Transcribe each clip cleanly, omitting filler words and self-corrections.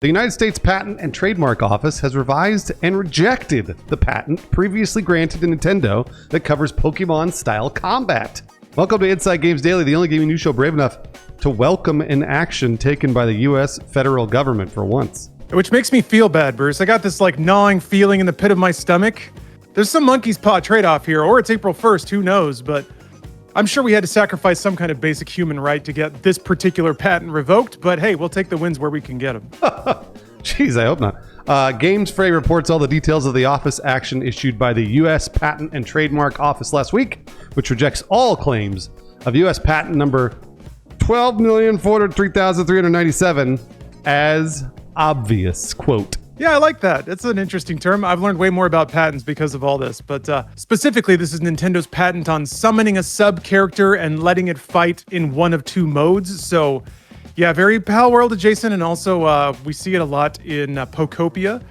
The United States Patent and Trademark Office has revised and rejected the patent previously granted to Nintendo that covers Pokemon-style combat. Welcome to Inside Games Daily, the only gaming news show brave enough to welcome an action taken by the U.S. federal government for once. Which makes me feel bad, Bruce. I got this gnawing feeling in the pit of my stomach. There's some monkey's paw trade-off here, or it's April 1st, who knows, but I'm sure we had to sacrifice some kind of basic human right to get this particular patent revoked, but hey, we'll take the wins where we can get them. Jeez, I hope not. Games Fray reports all the details of the office action issued by the U.S. Patent and Trademark Office last week, which rejects all claims of U.S. patent number 12,403,397 as obvious, quote. Yeah, I like that. It's an interesting term. I've learned way more about patents because of all this, but specifically, this is Nintendo's patent on summoning a sub-character and letting it fight in one of two modes. So, yeah, very Pal World adjacent, and also we see it a lot in Pokopia,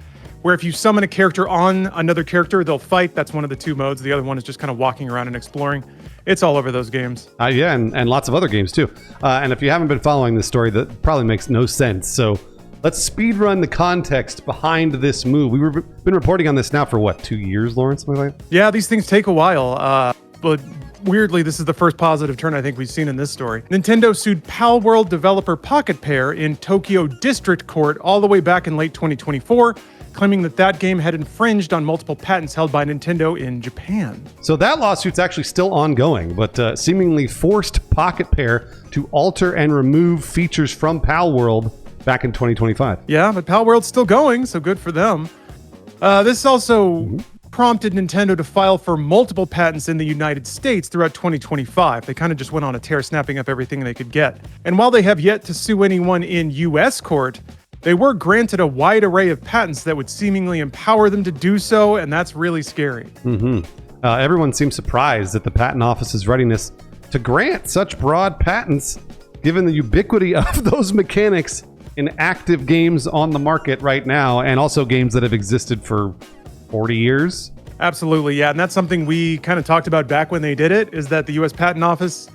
where if you summon a character on another character, they'll fight. That's one of the two modes. The other one is just kind of walking around and exploring. It's all over those games. Yeah, and lots of other games, too. And if you haven't been following this story, that probably makes no sense. So let's speedrun the context behind this move. We've been reporting on this now for, 2 years, Lawrence? Something like that? Yeah, these things take a while. But weirdly, this is the first positive turn I think we've seen in this story. Nintendo sued Pal World developer Pocket Pair in Tokyo District Court all the way back in late 2024, claiming that game had infringed on multiple patents held by Nintendo in Japan. So that lawsuit's actually still ongoing, but seemingly forced Pocket Pair to alter and remove features from Pal World back in 2025. Yeah, but Pal World's still going, so good for them. This also prompted Nintendo to file for multiple patents in the United States throughout 2025. They kind of just went on a tear, snapping up everything they could get. And while they have yet to sue anyone in U.S. court, they were granted a wide array of patents that would seemingly empower them to do so, and that's really scary. Everyone seems surprised at the Patent Office's readiness to grant such broad patents, given the ubiquity of those mechanics in active games on the market right now, and also games that have existed for 40 years. Absolutely, yeah. And that's something we kind of talked about back when they did it, is that the U.S. Patent Office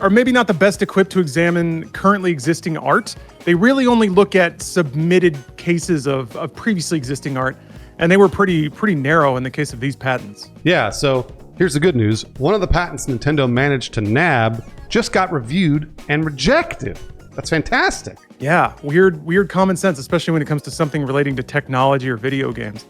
are maybe not the best equipped to examine currently existing art. They really only look at submitted cases of previously existing art, and they were pretty narrow in the case of these patents. Yeah, so here's the good news. One of the patents Nintendo managed to nab just got reviewed and rejected. That's fantastic. Yeah, weird common sense, especially when it comes to something relating to technology or video games.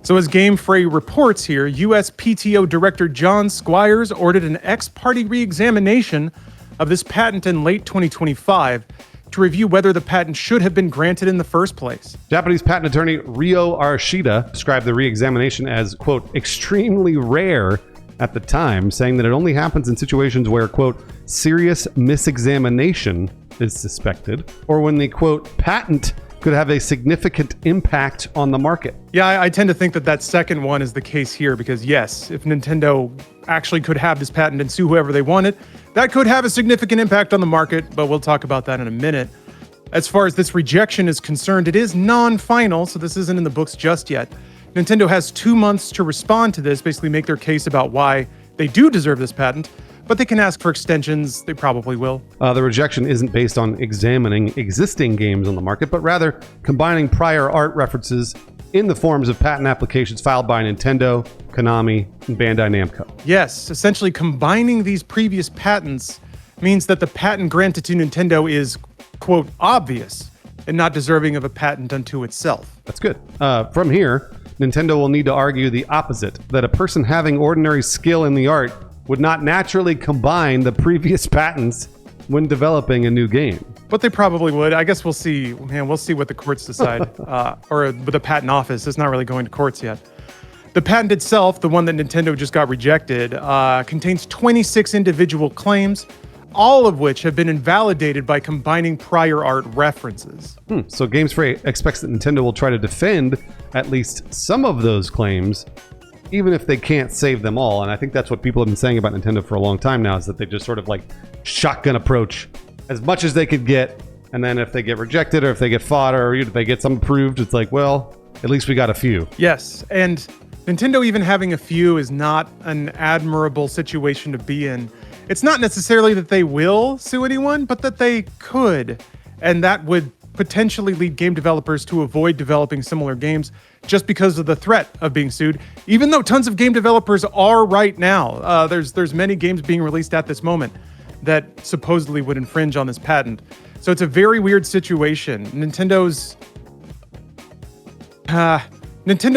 So as Game Fray reports here, U.S. PTO Director John Squires ordered an ex-parte re-examination of this patent in late 2025 to review whether the patent should have been granted in the first place. Japanese patent attorney Ryo Arashida described the re-examination as, quote, extremely rare at the time, saying that it only happens in situations where, quote, serious misexamination is suspected, or when the, quote, patent could have a significant impact on the market. Yeah, I tend to think that second one is the case here, because yes, if Nintendo actually could have this patent and sue whoever they wanted, that could have a significant impact on the market, but we'll talk about that in a minute. As far as this rejection is concerned, it is non-final, so this isn't in the books just yet. Nintendo has 2 months to respond to this, basically make their case about why they do deserve this patent, but they can ask for extensions. They probably will. The rejection isn't based on examining existing games on the market, but rather combining prior art references in the forms of patent applications filed by Nintendo, Konami, and Bandai Namco. Yes, essentially combining these previous patents means that the patent granted to Nintendo is, quote, obvious and not deserving of a patent unto itself. That's good. From here, Nintendo will need to argue the opposite, that a person having ordinary skill in the art would not naturally combine the previous patents when developing a new game. But they probably would. I guess we'll see. We'll see what the courts decide. Or the patent office. It's not really going to courts yet. The patent itself, the one that Nintendo just got rejected, contains 26 individual claims, all of which have been invalidated by combining prior art references. So Games Fray expects that Nintendo will try to defend at least some of those claims, even if they can't save them all. And I think that's what people have been saying about Nintendo for a long time now, is that they just sort of shotgun approach as much as they could get. And then if they get rejected, or if they get fought, or if they get some approved, it's well, at least we got a few. Yes, and Nintendo even having a few is not an admirable situation to be in. It's not necessarily that they will sue anyone, but that they could. And that would potentially lead game developers to avoid developing similar games just because of the threat of being sued, even though tons of game developers are right now. There's many games being released at this moment that supposedly would infringe on this patent. So it's a very weird situation. Nintendo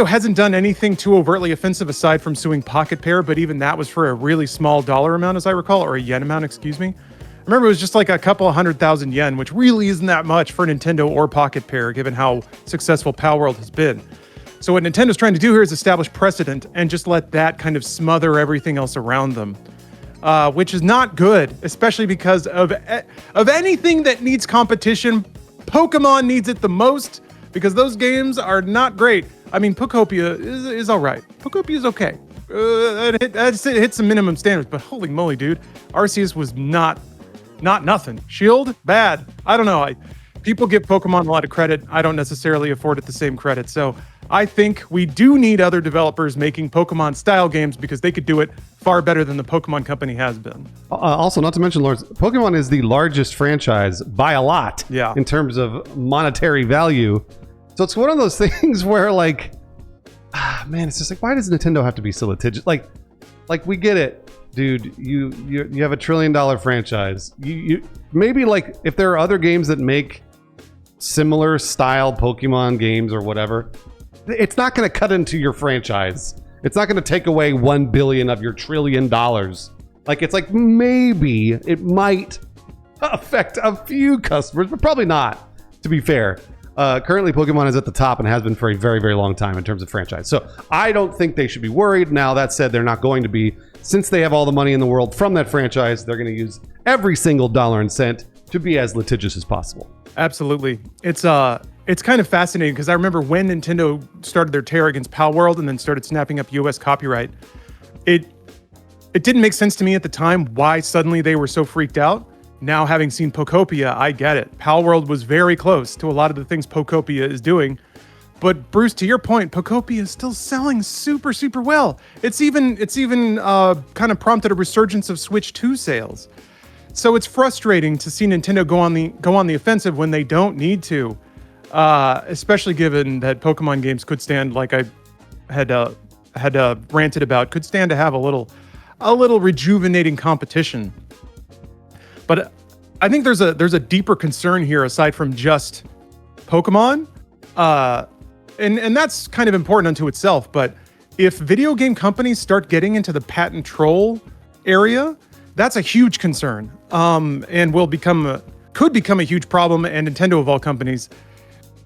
hasn't done anything too overtly offensive aside from suing Pocket Pair, but even that was for a really small dollar amount, as I recall, or a yen amount, excuse me. Remember, it was just like a couple 100,000 yen, which really isn't that much for Nintendo or Pocket Pair, given how successful Palworld has been. So what Nintendo's trying to do here is establish precedent and just let that kind of smother everything else around them, which is not good, especially because of anything that needs competition. Pokemon needs it the most because those games are not great. I mean, Pokopia is all right. Pokopia is okay. It hit some minimum standards, but holy moly, dude, Arceus was not nothing. Shield, bad. I don't know. People give Pokemon a lot of credit. I don't necessarily afford it the same credit. So I think we do need other developers making Pokemon style games because they could do it far better than the Pokemon company has been. Also, not to mention, Lawrence, Pokemon is the largest franchise by a lot in terms of monetary value. So it's one of those things where, like, man, it's just like, why does Nintendo have to be so litigious? Like we get it. Dude, you have a $1 trillion franchise. You maybe, like, if there are other games that make similar style Pokemon games or whatever, it's not going to cut into your franchise. It's not going to take away 1 billion of your $1 trillion. Like, it's like maybe it might affect a few customers, but probably not, to be fair. Currently, Pokemon is at the top and has been for a very, very long time in terms of franchise. So I don't think they should be worried. Now, that said, they're not going to be. Since they have all the money in the world from that franchise, they're going to use every single dollar and cent to be as litigious as possible. Absolutely. It's kind of fascinating because I remember when Nintendo started their tear against Palworld and then started snapping up US copyright, it didn't make sense to me at the time why suddenly they were so freaked out. Now, having seen Pokopia, I get it. Palworld was very close to a lot of the things Pokopia is doing. But Bruce, to your point, Pokopia is still selling super, super well. It's even kind of prompted a resurgence of Switch 2 sales. So it's frustrating to see Nintendo go on the offensive when they don't need to, especially given that Pokemon games could stand, like I had ranted about, could stand to have a little rejuvenating competition. But I think there's a deeper concern here aside from just Pokemon, and that's kind of important unto itself. But if video game companies start getting into the patent troll area, that's a huge concern, and could become a huge problem. And Nintendo, of all companies,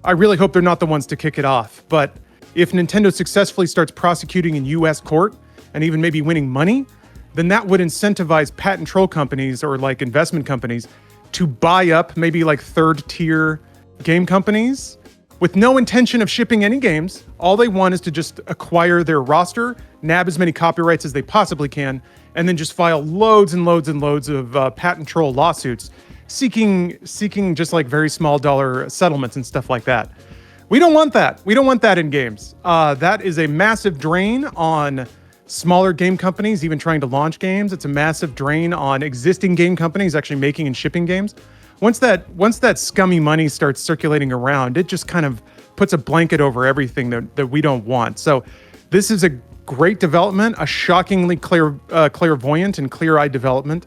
I really hope they're not the ones to kick it off. But if Nintendo successfully starts prosecuting in U.S. court and even maybe winning money, then that would incentivize patent troll companies or like investment companies to buy up maybe like third tier game companies with no intention of shipping any games. All they want is to just acquire their roster, nab as many copyrights as they possibly can, and then just file loads and loads and loads of patent troll lawsuits, seeking just like very small dollar settlements and stuff like that. We don't want that. We don't want that in games. That is a massive drain on smaller game companies, even trying to launch games. It's a massive drain on existing game companies actually making and shipping games. Once that scummy money starts circulating around, it just kind of puts a blanket over everything that we don't want. So this is a great development, a shockingly clairvoyant and clear-eyed development.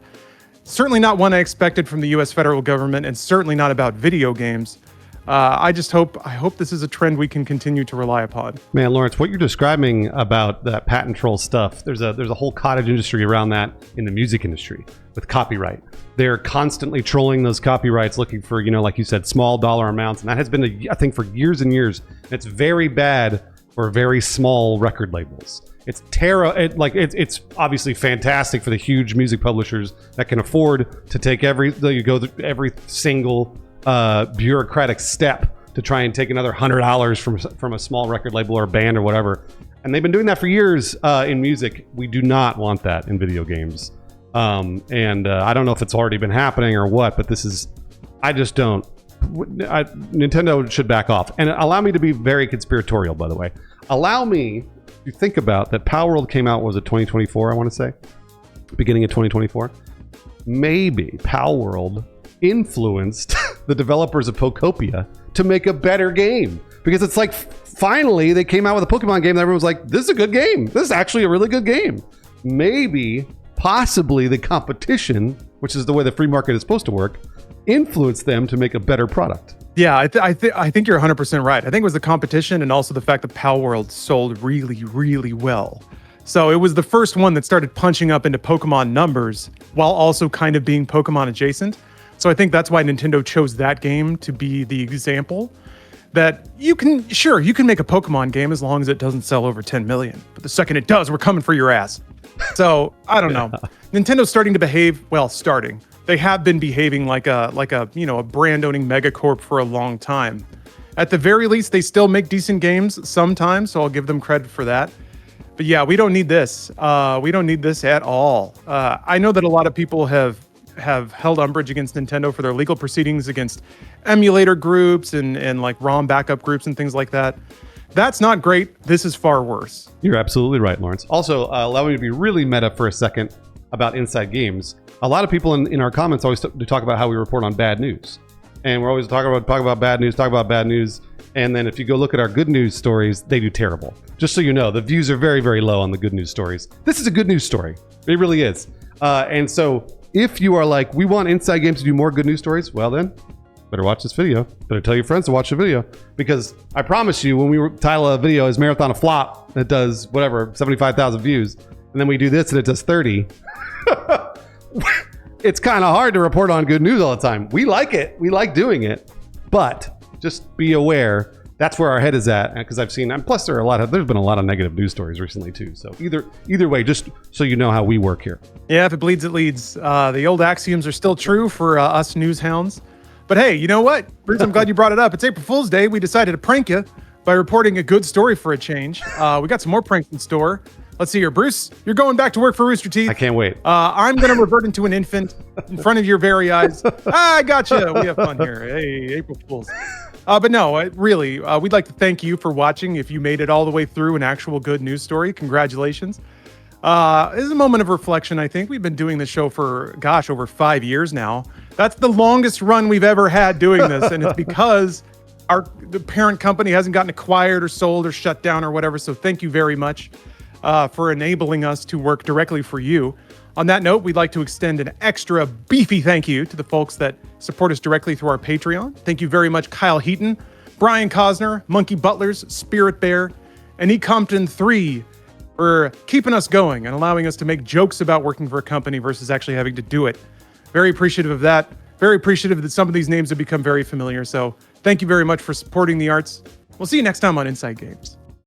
Certainly not one I expected from the U.S. federal government, and certainly not about video games. I hope this is a trend we can continue to rely upon. Man, Lawrence, what you're describing about that patent troll stuff, there's a whole cottage industry around that in the music industry with copyright. They're constantly trolling those copyrights, looking for, like you said, small dollar amounts, and that has been I think for years and years. And it's very bad for very small record labels. It's it's obviously fantastic for the huge music publishers that can afford to take every single bureaucratic step to try and take another $100 from a small record label or a band or whatever. And they've been doing that for years in music. We do not want that in video games. And I don't know if it's already been happening or what, but I just don't. Nintendo should back off. And allow me to be very conspiratorial, by the way. Allow me to think about that Palworld came out, was it 2024, I want to say? Beginning of 2024? Maybe Palworld influenced the developers of Pokopia to make a better game. Because it's like, finally, they came out with a Pokemon game that everyone was like, this is a good game. This is actually a really good game. Maybe, possibly the competition, which is the way the free market is supposed to work, influenced them to make a better product. Yeah, I think you're 100% right. I think it was the competition and also the fact that Pal World sold really, really well. So it was the first one that started punching up into Pokemon numbers while also kind of being Pokemon adjacent. So I think that's why Nintendo chose that game to be the example that you can make a Pokemon game as long as it doesn't sell over 10 million. But the second it does, we're coming for your ass. So I don't know. Nintendo's starting to behave, they have been behaving like a brand owning megacorp for a long time. At the very least, they still make decent games sometimes, so I'll give them credit for that. But yeah, we don't need this. We don't need this at all. I know that a lot of people have held umbrage against Nintendo for their legal proceedings against emulator groups and like ROM backup groups and things like that. That's not great. This is far worse. You're absolutely right, Lawrence. Also, allow me to be really meta for a second about Inside Games. A lot of people in our comments always talk about how we report on bad news. And we're always talk about bad news. And then if you go look at our good news stories, they do terrible. Just so you know, the views are very, very low on the good news stories. This is a good news story. It really is. And so if you are like, we want Inside Games to do more good news stories, well then, better watch this video. Better tell your friends to watch the video. Because I promise you, when we title a video as Marathon a Flop, it does whatever, 75,000 views. And then we do this and it does 30. It's kind of hard to report on good news all the time. We like it. We like doing it. But just be aware, that's where our head is at. Because I've seen, and plus there's been a lot of negative news stories recently too. So either way, just so you know how we work here. Yeah, if it bleeds, it leads. The old axioms are still true for us news hounds. But hey, you know what? Bruce, I'm glad you brought it up. It's April Fool's Day. We decided to prank you by reporting a good story for a change. We got some more pranks in store. Let's see here. Bruce, you're going back to work for Rooster Teeth. I can't wait. I'm going to revert into an infant in front of your very eyes. I gotcha. We have fun here. Hey, April Fools. But no, really, we'd like to thank you for watching. If you made it all the way through an actual good news story, congratulations. This is a moment of reflection, I think. We've been doing this show for, over 5 years now. That's the longest run we've ever had doing this, and it's because the parent company hasn't gotten acquired or sold or shut down or whatever, so thank you very much for enabling us to work directly for you. On that note, we'd like to extend an extra beefy thank you to the folks that support us directly through our Patreon. Thank you very much, Kyle Heaton, Brian Cosner, Monkey Butlers, Spirit Bear, and E. Compton 3 for keeping us going and allowing us to make jokes about working for a company versus actually having to do it. Very appreciative of that. Very appreciative that some of these names have become very familiar. So thank you very much for supporting the arts. We'll see you next time on Inside Games.